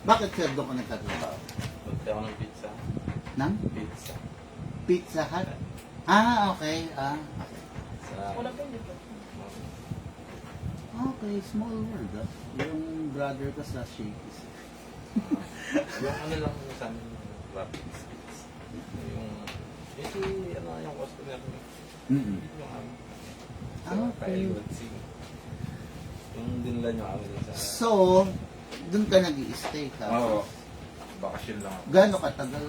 Bakit sir doon ka nagtatrabaho? Punta ako ng pizza. Nang? Pizza. Pizza Hut? Ah, okay. Ah, okay. Sa... Wala pa yun dito. Okay, small world ah. Yung brother ko sa Shakey's. Yung ano lang sa amin, rapid pizza. Yung... si, ano, yung customer ko. Mm-hmm. Yung ano. Sa Ah, okay. Kyle yung dinala nyo amin sa... So, doon ka nag-i-stay ka? Oo. Bakasyon lang ako. Gaano katagal?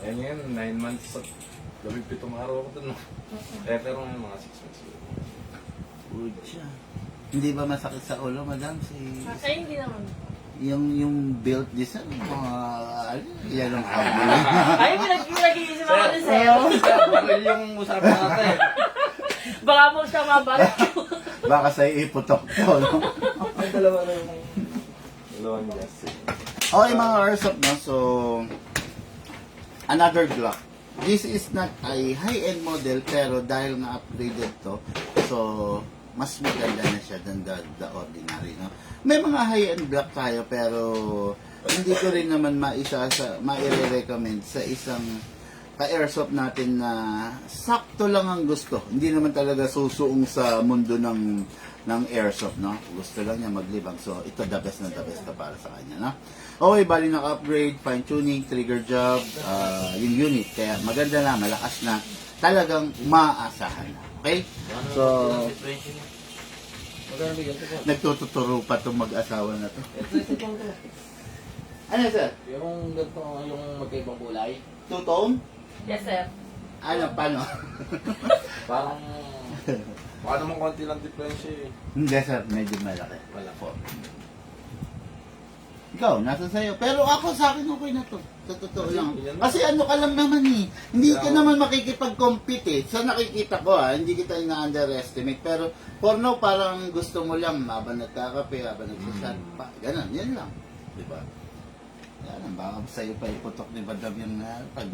Eh ngayon, 9 months at 17 araw ako dun. No? Pero ngayon, mga 6 months yun. Good siya. Hindi ba masakit sa ulo, madam? Ay, hindi naman. Yung built design, mga yan ang kabel. Ay, nag-iisip ako din sa'yo. Baril yung usapan natin. Baka mo siya mabalat. Baka sa'yo iputok ko, no? Ay, dalawa na yung... Dalawang gas. Okay, mga airsoft, no? So, another Glock. This is not a high-end model, pero dahil nga upgraded to, so, mas maganda na siya than the ordinary, no? May mga high-end Glock tayo, pero hindi ko rin naman ma-recommend sa isang ka-airsoft natin na sakto lang ang gusto. Hindi naman talaga susuong sa mundo ng airsoft, no? Gusto lang niya maglibang. So, ito the best na the best ka para sa kanya, no? Okay, bali naka-upgrade, fine-tuning, trigger job, yung unit. Kaya maganda na, malakas na, talagang maaasahan na. Okay? So, Magkano bigyan ko po? nagtututuro pa itong mag-asawa na to. Ito. Ano, sir? Yung ganito, yung magkaibang kulay. Two-tone? Yes, sir. Ano, paano? Parang... Baka naman konti lang diferensya eh. Hindi, sir. Medyo malaki. Wala po. Ikaw, nasa sa'yo. Pero ako sa akin okay na to. Sa totoo lang. Kasi ano ka lang naman eh. Hindi ka naman makikipag-compete eh. Sa nakikita ko hindi kita ina-underestimate. Pero for now, parang gusto mo lang habang nagkakape, habang nagsasat pa. Ganon, yan lang. Diba? Yan, baka sa'yo pa iputok ni Badam yung pag...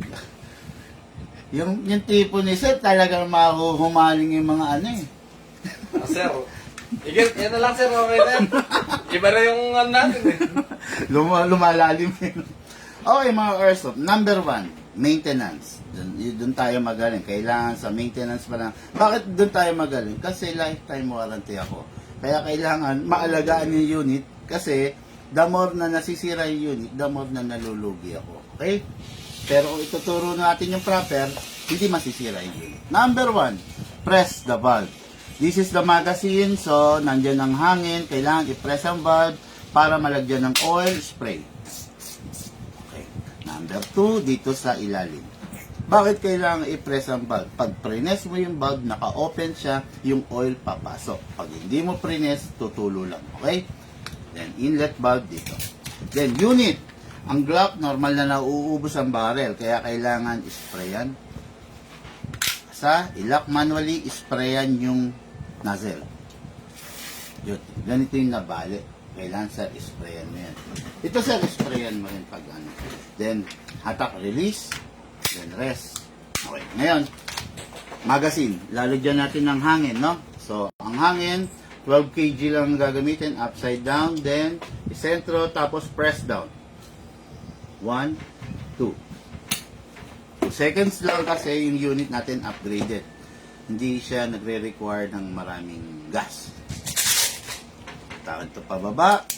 yung tipo ni Sir, talagang mahuhumaling yung mga ano eh. Sir, yan na lang sir, okay na yan. Iba na yung ano natin eh. Lumalalim yun. Okay mga airsoft, number 1, maintenance. Doon tayo magaling. Kailangan sa maintenance pa lang. Bakit doon tayo magaling? Kasi lifetime warranty ako. Kaya kailangan maalagaan yung unit kasi the more na nasisira yung unit, the more na nalulugi ako. Okay? Pero kung ituturo natin yung proper, hindi masisira yung unit. Number 1, press the valve. This is the magazine, so nandyan ang hangin, kailangan i-press ang valve para malagyan ng oil spray. Okay. Number 2, dito sa ilalim. Bakit kailangan i-press ang valve? Pag prines mo yung valve, naka-open siya, yung oil papasok. Pag hindi mo prines, tutulo lang. Okay? Then, inlet valve dito. Then, unit. Ang Glock, normal na nauubos ang barrel, kaya kailangan isprayan. Sa i-lock manually, isprayan yung nozzle. Yun. Ganito yung nabali. Kailangan sir, isprayan mo yan. Ito sir, isprayan mo rin pag ano. Then, hatak, release. Then, rest. Okay. Ngayon, magazine. Lalagyan natin ng hangin, no? So, ang hangin, 12 kg lang gagamitin. Upside down. Then, isentro. Tapos, press down. 1, 2. 2 seconds lang kasi yung unit natin upgraded. Hindi siya nagre-require ng maraming gas. Takot ito pababa.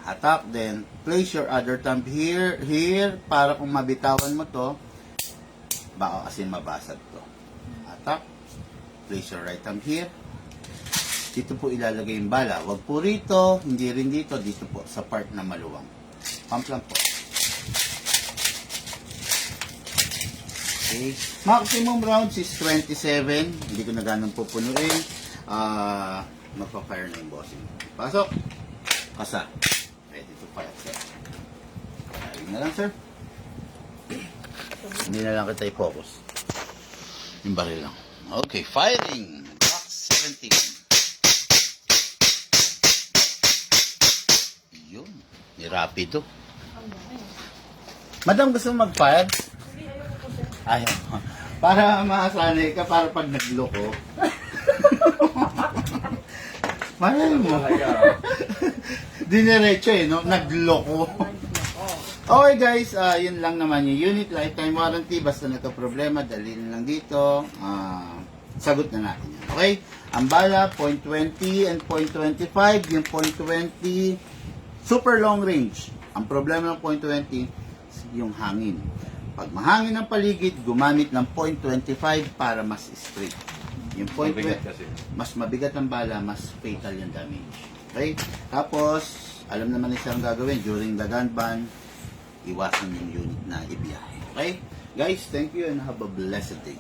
Hatak, then place your other thumb here, para kung mabitawan mo to, baka kasi mabasag to. Hatak. Place your right thumb here. Dito po ilalagay yung bala. Huwag po rito, hindi rin dito, dito po sa part na maluwang. Pump lang po. Okay. Maximum rounds is 27. Hindi ko na ganun pupunuin. Magpa-fire na yung bossing. Pasok. Kasa. Ready to fire, sir. Firing na lang, sir. Hindi na lang kita i-focus. Yung baril lang. Okay, firing. Glock 17. Yun. Ni Rapido. Madam, gusto mo mag-fire? Ayaw. Para masanay ka, para pag nagloko. Malay mo. Diniretso eh, no? Nagloko. Okay guys, yun lang naman yung unit lifetime warranty. Basta nagka-problema, dalhin lang dito. Sagot na natin yan. Okay? Ang bala, 0.20 and 0.25. Yung 0.20, super long range. Ang problema ng 0.20, yung hangin. Pag mahangin ang paligid, gumamit ng 0.25 para mas straight. Yung Mabigat 0.20, kasi. mas mabigat ang bala, mas fatal yung damage. Okay? Tapos, alam naman niya ang gagawin during the gun ban, iwasan yung unit na ibiyahe. Okay? Guys, thank you and have a blessed day.